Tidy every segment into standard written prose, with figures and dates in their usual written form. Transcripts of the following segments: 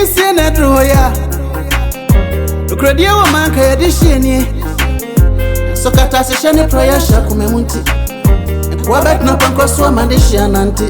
Missing a droya. The credit woman can edition. So Catasha prayer shall come munti. Wabak no pancoswa mandishan anti.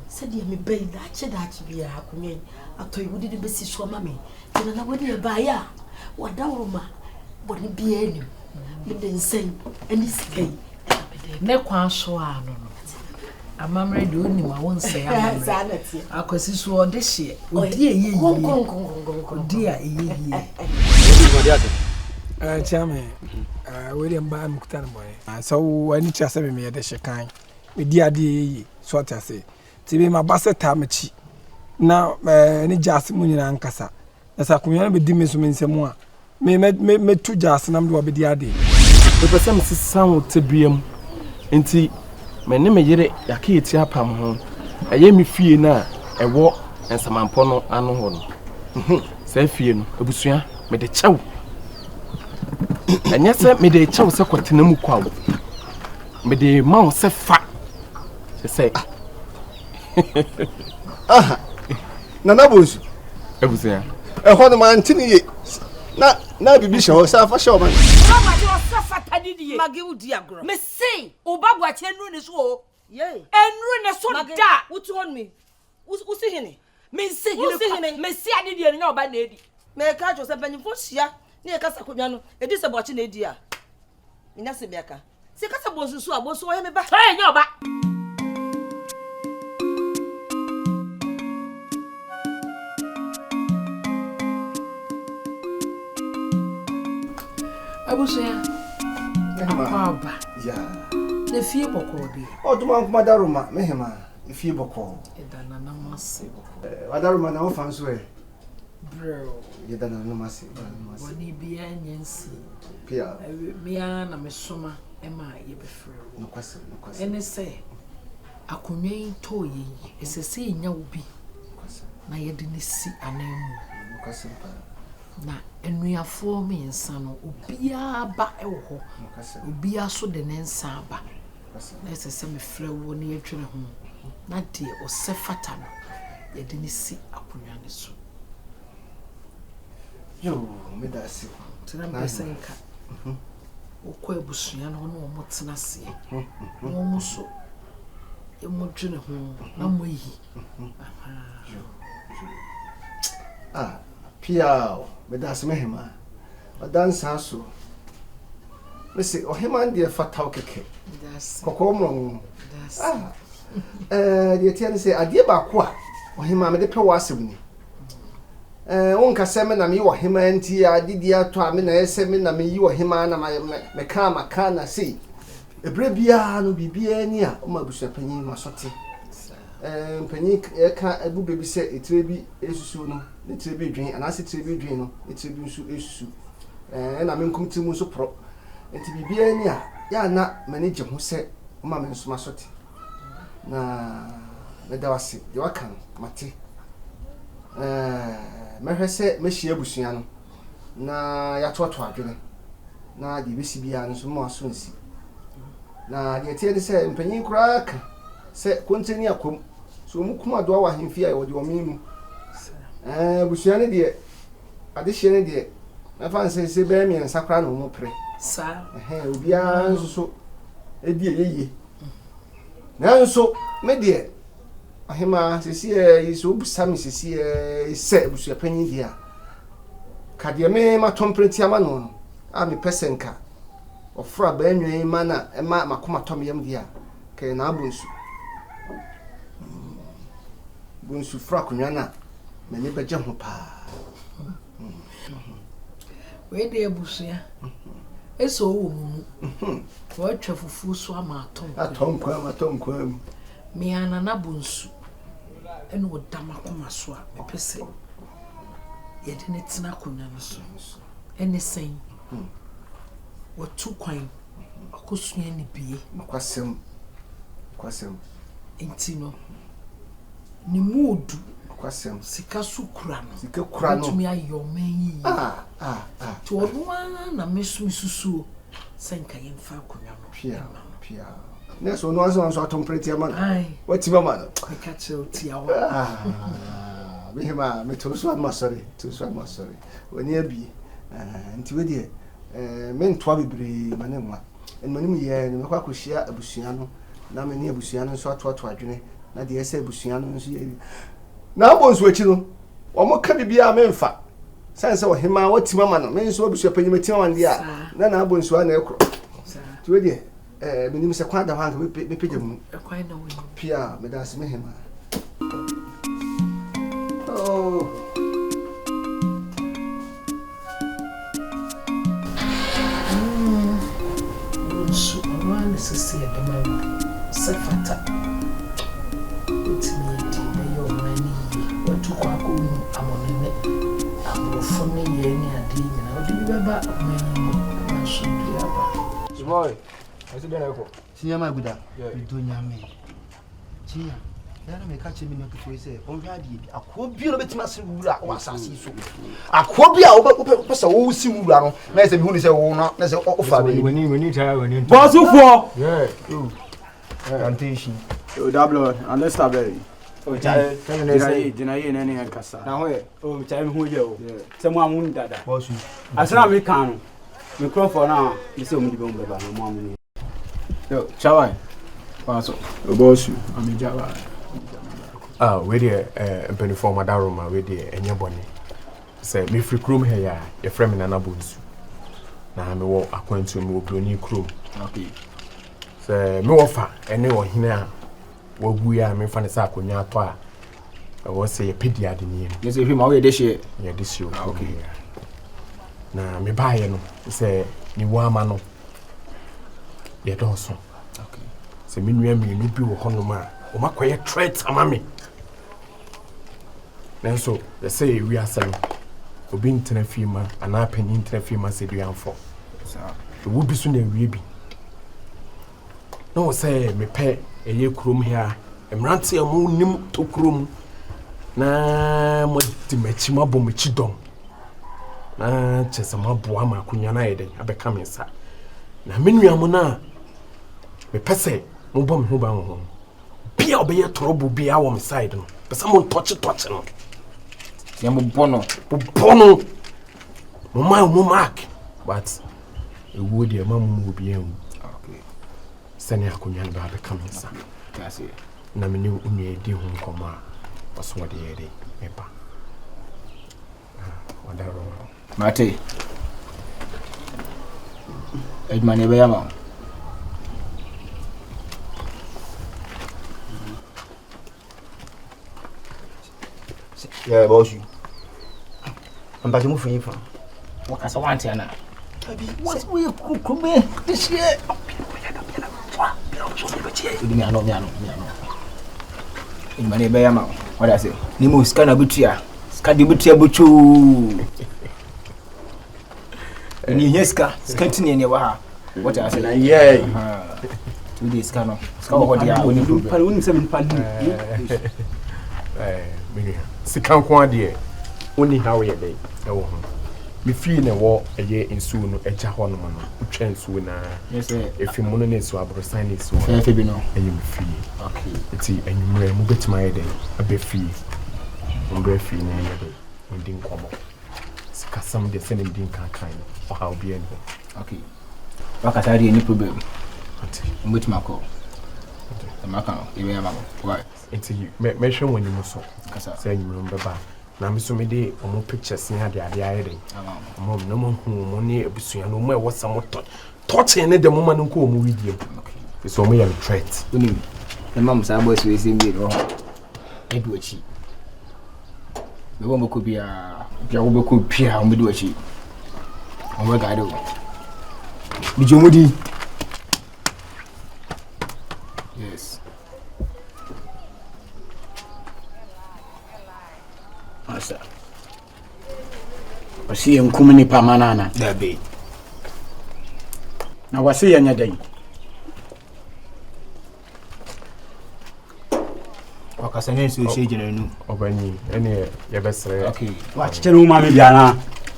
Said you me bay that be a hakumen. I told you we didn't be so mammy. Then I wouldn't buy ya. What down, what it be any? But then say, and this gay. Ne kwa so ano no. Amamre de oni ma won say amamre. Akwasi so odehye. Odi eyeyi. Odi a eyeyi. Chame. We dem ba muktan boy. So ani cha say me de shekan. Me di ade so ta say. Tibi ma basa tamachi. Na ni jase mu nyina nkasa. Na sa kunyan be di me so mensemu a. Me tu jase nam do obedi ade. Me pese me sisan wo tebiam. Enti me ne me yere yake eti apam ho. Eye me fie na ewo ensamampo no ano ho no. Sa fie no ebusua me de chew. Anya se me de chew se kwatena mu kwawo. Me de ma wo se fa. Se say aha nana bonsu ebusia hono man tini ye na bibi hye sa fa hye o man Maggie would diagram. Me say, Obabu at Henry is all. Yea, and run a son of that. What's on me? Who's singing? Me say, you see, me see, I didn't know about Lady. May I catch yourself and you here near Casacuano? It is about an idea. In Nasimeka. See, Casabos, so I was so him back. Hey, no, back. Abusia. Baba. Yeah. The fear boko de. Oh, to man madaruma mehema. If you boko. Edana na mase. Madaruma na ofan so e. Bro. Edana na mase. Woni bia nyensi. Pia. Mia na mesoma ema ye befre. No kwase. Ene se akonwen to ye. Esese nya obi. Na ye de ni si anemu. No kwase pa. Na enuafo me nsa no obia ba ewo ho obia so de ne nsa ba na esese me frɛ wo ne yɛtwere ho na de o se fata no ye de ne si akonwa ne so yo me da si tena mpesenka okɔ abusua no no mo tena se no mo so e mo dwene ho na mo yi ah pia me da se mehema odansa so me se ohema de fataw keke kokko mo ah de tian se ade ba ko a ohema me de pe wasem ni wonka se me na me ohema nti ade dia to a me na ese me na me yi ohema na me ka maka na se ebre bia no bibia ni a o ma busu panyin masote panyin e ka abu bebi se etire bi esusu no ne tire bi dwen anase tire bi dwen no ne tire bi nso esusu na me nkum timu nso pro enti bibia ni a ya na manage ho se o ma me nso masote na me da wase de waka no mate me hwese me hia busua no na ya toto adwene na de besi bia nso mo aso nsi na de tie de se mpanyin kura ka se konteni akom so mu kuma do wa hemfia e wode o memu busua ne de ade hye ne de na fa nse be mi nsakra na mo pre sa obia nso so edi eyeye na nso me de ahema sisi yiso busami sisi se busua panyin dia ka de me ma tompreti ama no a me pesenka ofra ba enwen ma na ma makoma tom yam dia ke na abunsu bunsu fra kunwa na me ne beje ho pa we de abusua eso wo mu wo atwa fufu so ama atom kwa me anana bunsu ene wo dama koma so a me pese ye de ne tena kunwa no so ene sen wo tu kwan wakosua ni bie kwasem entino ni mood kwasem sika sukura no tumi ayo man yi to odwa na mesu susu senka yemfa akonya no pia neso no anso atompreti amana wati mama no ka che tiawa bihima me to so sorry woni abi nti we de men to bebre manemwa enmanim ye ne kwa kohia abusua no na me ne abusua no so ato adwene na de ese abusua no so ye na abonso achi no omo ka bibia memfa sanse wo hima wati mama no men so abusua panyima ti mama ndi a na abonso na ekro ti we de menim se kwada hanka me pege mu kwai na wo pia me da se me hima Sisi ya dama sefata utimidi na yo mani watu kwa kunu amonene Obofour ne ye ni ade nyina odi bi beba mani na shudi aba boy ase dena ko sinya ma guda do nyame sinya yana me ka che mi no kitwe se on hwa die bi akobi no betima se wura o asase so akobi a wo pesa wo si wura no na se bi hu ni se wo no na se o fa be wani try wani Obofour plantation double and let's start very o chale jina ye na ne kasa na ho e o chale hu je o se mo amun dada bosu asana me kan no microphone na me se o mu di be mo beba no mo amun yo chawai paso Obofour amijawa we dey penifo madaroma we dey enya bone say me free chrome here ya e frame na nabonsu na me wo akwantu me wo broni chrome okay say me wo fa ene wo hina wagu ya me fa ne sa akonya ato a wo say ye pedi ade ni you say him how you dey share ya this you okay na me baaye no say ni wo ama no ye don so okay say me nua me no bi wo honoma o makoye threat amame nanso they say we are selling obi ntena fima ana panyin ntena fima se duanfo so wo bi so na wie bi no say me pe eye krom hia emrante amu nim to krom na mo di machi mabo machi dom na chese mabo ama kunya na yede abeka me nsa na menua mo na me pese mo bom ho ba ho bia obeye trouble bia wo me side no pese mo touch no ya mo bono mo mark but e wo de ma mo obi en okay sene akonya ba be come nsa kasi na me ni unu edi ho nkoma oso de yede me pa wadaro mate ejmane be yama yeah bosu ambaje mu fun fa wakasa wanti ana abi what we kukume this year mi ano imane be yama what I say ni mo scanner butia scanner butia buchu ni yeska scanner ni wa ha what I say yeah 2 days scanner what dia oni pale oni se min pali me sikan kwa de oni hawe ye dey e wo ho me fie ne wo eye ensu no eja ho no no utwa ensu na yes efimu no na ensu abrosan na ensu fe bi no eye me fie okay eti enyumre mu betima ye dey abe fie mbe fie na ye dey ndi nkomo sikasam de sene ndi nkan for how be any okay wakata ri any problem ati mbetima ko maka ibe yama why eti me hwe woni mu so kasa say enyumre mbeba na me so me de omo pictures ni ade aye dey omo no mo hu mo ni abusua no mo e wosa mo touch ne de mo ma no ko mo video okay so mo ya threat unim na mam sa boys we say me ro edu achi me wo mako bia wo beko pia wo medu achi o ma ga do mi jomodi yes asa wasi enkum ni pamanana da be na wasi yanya dai Asane so she general Obani ene ye besre. okay wa chiche no ma me bia na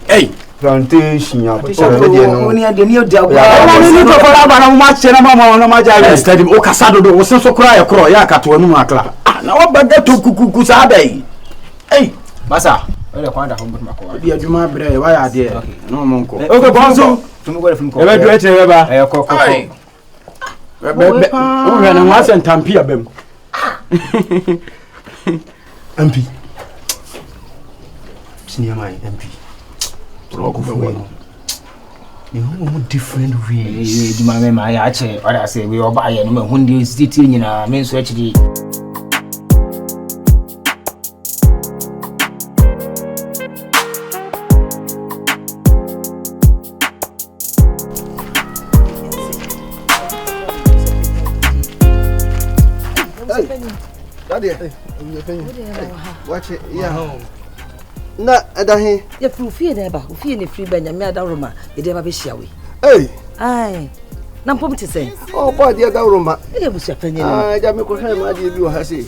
Hey, plantation ya oni ade ni odi agwa ni to fara ba na ma chiche na ma no ma jare stadium o kasa dodo wo senso kura ye kro ya kato anu akla. Ah, na wo baga to kukuku sa dai. Hey, basa ole kwanda ho mutuma ko bi adwuma bre wa ya de. No monko. okay bonzo tumu go refun ko e be do eche ba ko Be o we na wa sen tampia bem. MP senior man MP Rock be wo. ni ho different ways eduma me ma ya che ora say we oba ye no ma hundi city nyina me so achiri Watch it, yeah. Na adahi. Ye frufie na ba, ufie ne free banya me adaroma, ye de ba be hia we. Hey. Ai. Na mpom te sen. Oh, boy, dia adaroma. E busia panyi Ah, ja me ko hwe ma de bi o ha se.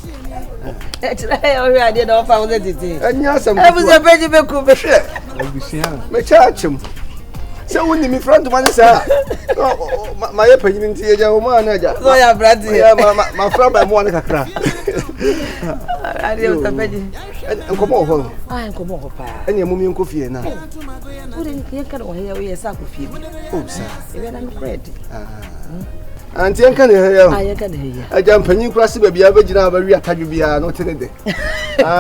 E tira o wi ade na ofa wo tete. Anya asam. E busia panyi be ku be. Abusia. Me chaachim. Se woni mi front man sa. Ma ye panyi nti ye ja o ma na ja. So ya brati. Ya ma fra ba mo na kakra. Ade o tapanyi. Nkomo ho. Ai nkomo ho pa. Anya mu mi nkofie na. Uri ye kan o he ye sa ko fie bi. Oh, sa. E be na no credit. Anti en kan he ya. Ah, ye kan he ya. Aja mpanyin kura se ba bia ba gina ba wi atadwo bia no tene de.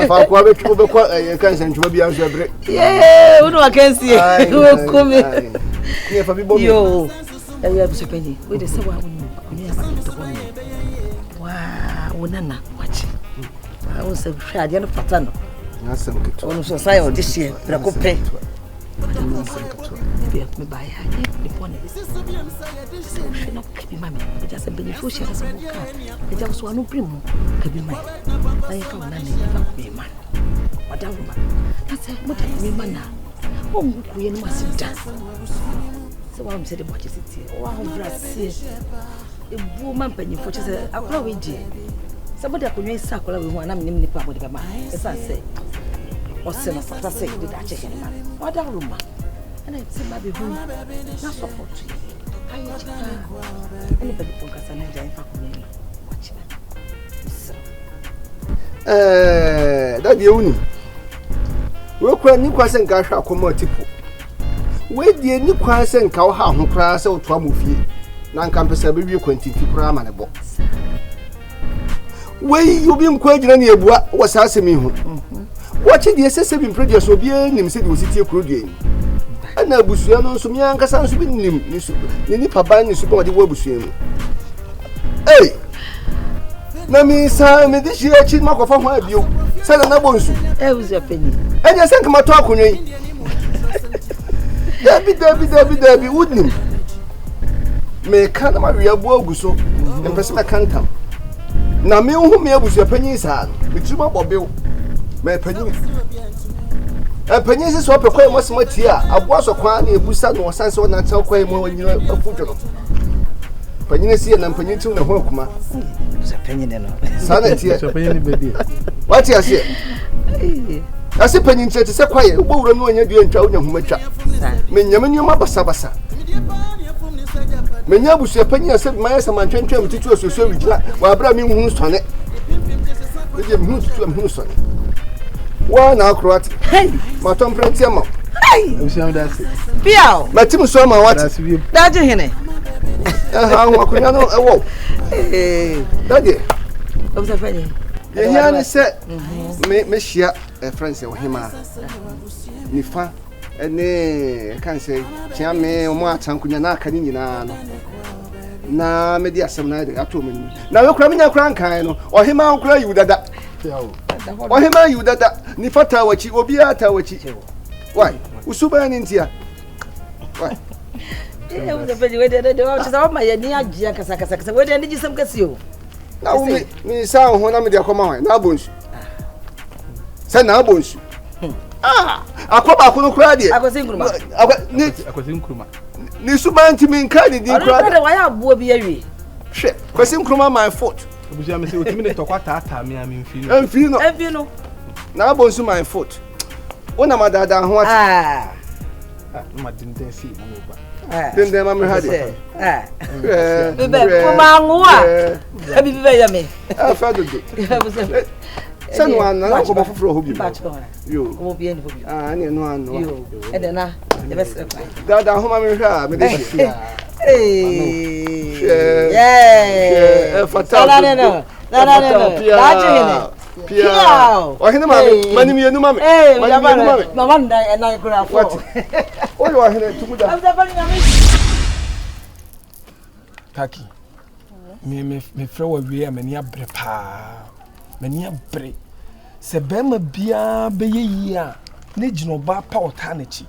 Fa ko abetwu be ko ye kan sentuma bia nso ebre. Yeah, unu Ahensie. We come. Ni fa bi bo mi. Yo. E ya busia panyi. We de se wa unu. Unu ya ba to ko ni. Wow, unana wachi. I was a shady and patano. Nasem keto. Ono so sai o dihye brako pe. Be me buy her the pony. She no keep mama. It just a benefit she has a book. It just one primo. Keep mine. Na ye ka na ne fa be man. Madam man. That's it. What me man na. O nguku ye no masida. So what am say the watch is it. O ahun brase. E bu man panyin fo chese akora we die. Somebody akonwe sa akola we hu ana menim nipa body be ma. Esa say. O se na fata say did that check man. Oda room. And I see my baby na support you. Ayi chika. Anybody from Kasana Jai fa kunema. Watch me. That the uni. We kwa ni kwa se nka hwa akoma tipo. We die ni kwa se nka wo ha ho kra se wo to amofie. Na nka mpesa be wi kwantiti kra ma ne bo. We you be mkwa gina ne ebua wo sa asemi ho. Watch the SS be produce obi nim se de ositi ekuro die. Ana abusua no nso mi ankasa nso bi nim ni su. Ni papa ni su ko de wo abusua mu. Hey. Na mi sa me de shi achi makofa ho abio. Sa na bonsu. E uzi penny. Enya sen kama to akonwe yi. Dabi wudnim. Me ka na ma wi abu aguso. Empese me kantam. Na me hu me abusu panyin sa. Me tuma bobew. Me panyin. Panyin se so pekwa mo smati a abo so kwa na ebusa no sanse wona tsa kwa mo wanyina afudwo. Panyin si na panyin tim na ho akuma. Panyin no. Sana tie. so panyin be dia What you say? Ase panyin tie se kwa ye wo wura no anya dua ntwa onya humatwa. Me nyame nyoma basa. Me nya abusu panyin ase ma yesa mantwentwa mtitu ososo wigila wa abra mi hu sone. We je hu tutu sone. Wa na akrot. Hey, Ma tom prenti ama. hey. we see how that's it Piao. Ma tim so ma what? that's we Daje hene. Ha hu akonya no ewo. Daddy. Uzi penny. Ye hia ne se me hia friends e ohima. Ni fa ene kan say tia me omo atankunya na aka ni nyina no. Na me di asem na de ato me. Na we kura me nya kura nkan no. Ohima kura yu dada. Ohima yu dada. Ni fata wachi obi ata wachi. Why? Usuba ni ntia. Why? Eh, uzi penny we de o chisa ma ye ni agia kasa. We de ni gisem kasi o. Na me sa ho na me de akoma wan. Na bonsu. Sa na bonsu. Akoba kono kura de. Akosi nkuruma. akwasi nkruma Ni suba nti min ka ni din kura. Ora de wa ya abuo bi awie. Hwe, kwesi nkruma my foot. Obuja me say otimi ne tokwa tata me am mfiri. Enfi no. Na bonsu my foot. Wona madada ho ati. Ma dindin si mo ba. Dindin ma me hade. Bebe kuma nwa. Ebi bebe ya me. Fa dodo. Sanu ana ko ba foforo ho bi. Yo. Omo bi eni ho bi. Ani no ano. Yo. E de na. E be se kwa. Dada ho ma me hwa me de hia. Yeah. Fatal. No. Pia. Wahine mami, mani mi enu mami. Mama nda na kura fo. Oyi wahine tumuda. Am zabani na me. Kaki. Me frɛ wa wie amani abre pa. Mani abre. Se bema bia be yi a ne gino ba pa ota na chi.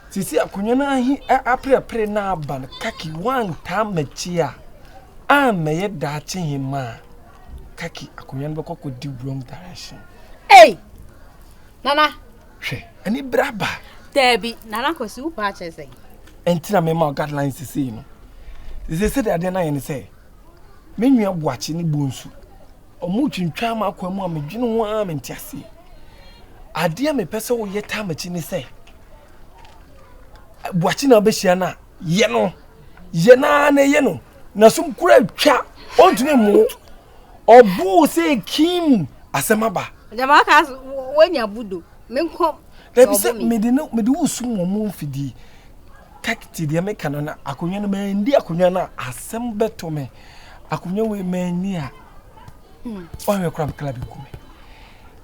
Sisi akonwa na ahi apre na aba na kaki wan ta machi a meye da chi hima. Kaki akonwa no bekọ di wrong direction. Hey! Nana. Hwe, ani braba. Debi, nana kwesi u pa chese. Entina me ma guidelines sisi no. Sisi se de na ye ne se. Me nua boachi ni bonsu. Omu twintwa ma kwamu a medwene ho a mentiase. Ade a me pese wo yeta machi ni se. Boachi na obehia na ye no. Ye na ye no. Na sum kura twa. Ontune mu. Obu se kim asemaba. Jama ka wenya budo. Menkom. Debi se me de usum wo mu fidi. Kakti de me kanona akonwa no mandi akonwa na asem beto me. Akonwa we mani a. O me kram klabi kume.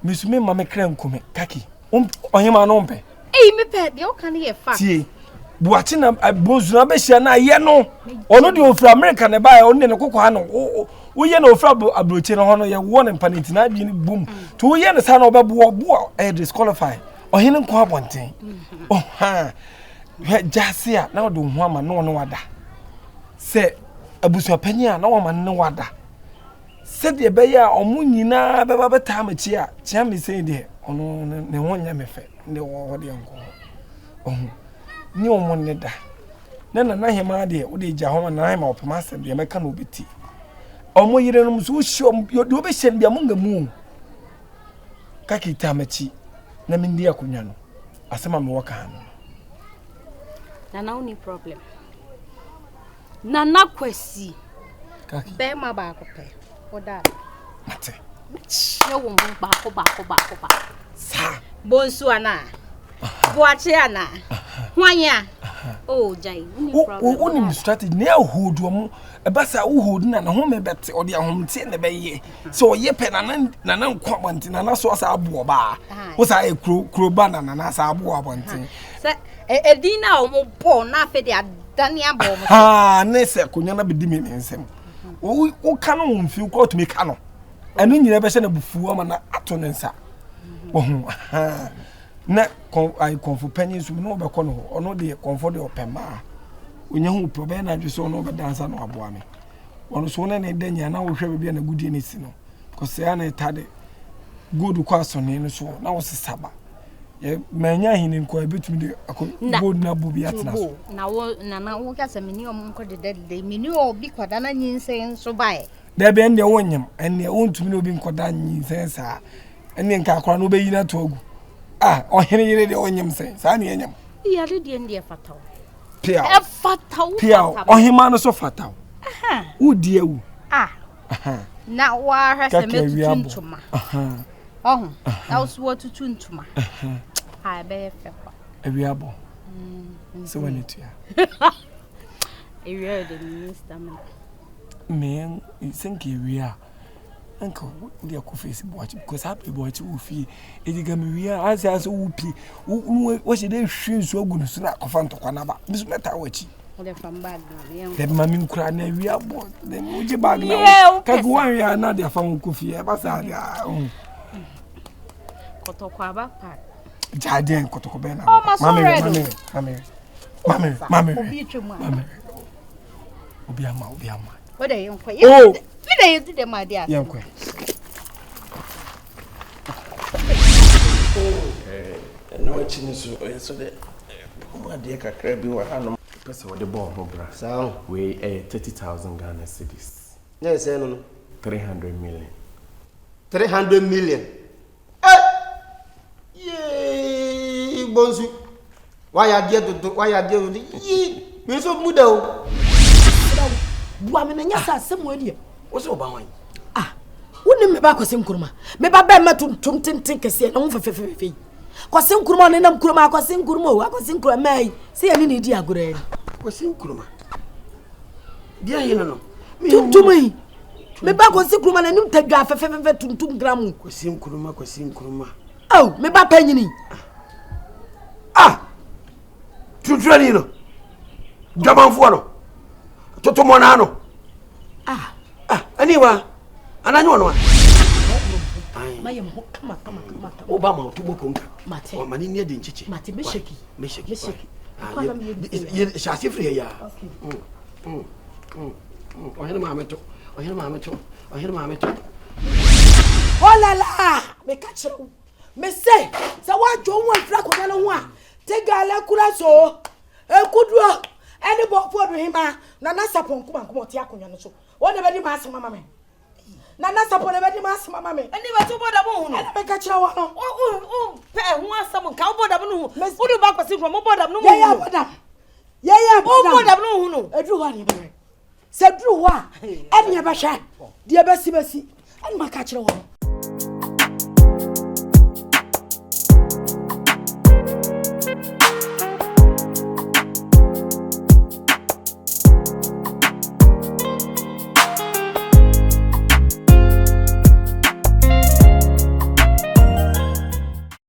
Misume ma me kran kume kaki. Ohema no mpe. Me pe de o kan ye fact. Tie. Buachi na bozu na be hia na ye no. Ono de ofra America ne ba ono ne kokko ha no. Wo ye na ofra abroche no hono ye wo ne mpaniti na bi ni boom. To wo ye ne sa na obebo disqualify. Ohene nko abonten. Oh ha. Jase a na wo de ho ama no wada. Se abusu panyi a na wo ma no wada. Se de be ya omu nyina be ba beta machi a chia me sei de ono ne ho nya me fe ne wo de nko. Oh. Ni omo ne da. Na hema de wo de gya ho na hema opema asem de meka na obeti. Omo yire no so hye de obehye bia monga mu. Kaki tamachi na mindi akonya no. Asema me woka no. Nana uni problem. Nana kwesi. Kaki. Be ma ba ko pe. Oda. Mate. Ye wo ba ko. Sa. Bonsu ana. Boache ana. Hwanya. Oh, Jai. Uni strategy ne ahodo mo ebasa wo hold na ho me bete ode ahomte ne be ye so ye pe na nkwa bonte na so asa abo ba wo sa e kro ba na sa abo abonte se edina o mo po na fe de adani abo mo ha ne se konya na bedi me nsem wo ka no mfi ko to me ka no enu nyina be hye na bufu ama na ato ne nsa wo hu ha na konfo panyin so no be ko no ono de konfo de opema onya hu problem na dwese ono be dansa no aboa me ono so na ne danya na wo hwe be na gudie ne si no ko se ya na etade gold kwa so ne no so na wo sesaba ye manya hini nko ebetumi de gold na bubi atena so na wo ka se meni o nko de meni o bi kwada na nyinsen so bae da be ende wonyam enne wontumi na obi nkoda nyinsen sa enne nka akora no be yina to agu ohene yire de onyam sen sa ne enyam iya de ndie fataw pia fataw ohima no so fataw udi ewu na wa ha se metutuntuma na wo tutuntuma be fefa ewiabo so when it ya ewia de minister men think ewia anko dia ko face boachi because happy boachi wo fi ediga me wia anse wo pi wo se de hwe nsu agu no so na kofa ntokwa na ba bisu meta wachi de fam bag na de mami nkura na wia bo de uji bag na ka go wan ya na de fam ko fi e ba sa dia kotokwa ba pa jaden kotoko be na mami obi ama what are you quite oh you did the my dear yankwe no achini so de ma de kakra bi wa hanom pese wo de ball ho bra sao we 30,000 Ghana cedis yes no 300 million. 300 million. Yee, bonsu. Why are you ye? Me so mudo. Buame na nyasa asem wadi. What's over wine? Woni me ba kwase nkuruma. Me ba ba matuntum tenten kese na wo fefefefe. Kwase nkuruma ne nam kuruma kwase nkuruma o kwase nkuruma mai. Se ya ni di agore. Kwase nkuruma. Dia yino no. Tuntumai. Me ba kwase nkuruma na nim tadwa fefefefe tuntum gram. Kwase nkuruma. Oh, me ba panyini. Tuntrani no. Jamanfo no. Totomona no. Aniwa. Ananyo no. Mayem kama. Obama tuboko nka. Mate. O mani ne de nchichi. Mate mesheki. Ye shasi free ya. Ohene mameto. Oh la la. Me catch you. Me say, sa wa jo won fra ko na ho a. Te gala kura so. Ekuduro. Any bo for do hima. Na na sapon kuma ti akonya no so. Won na be di ma asema mama. Na na sapon na be di ma asema mama. Ani ba tu boda mo hu no. Me catch you wa no. Pe hu asem ka boda mo no hu. Udu ba kwasi from boda mo no. Ya boda. Boda mo no hu no. Edru wa ni be. Se dru wa. Enya be hwe. De be si. Ani ma catch you wa.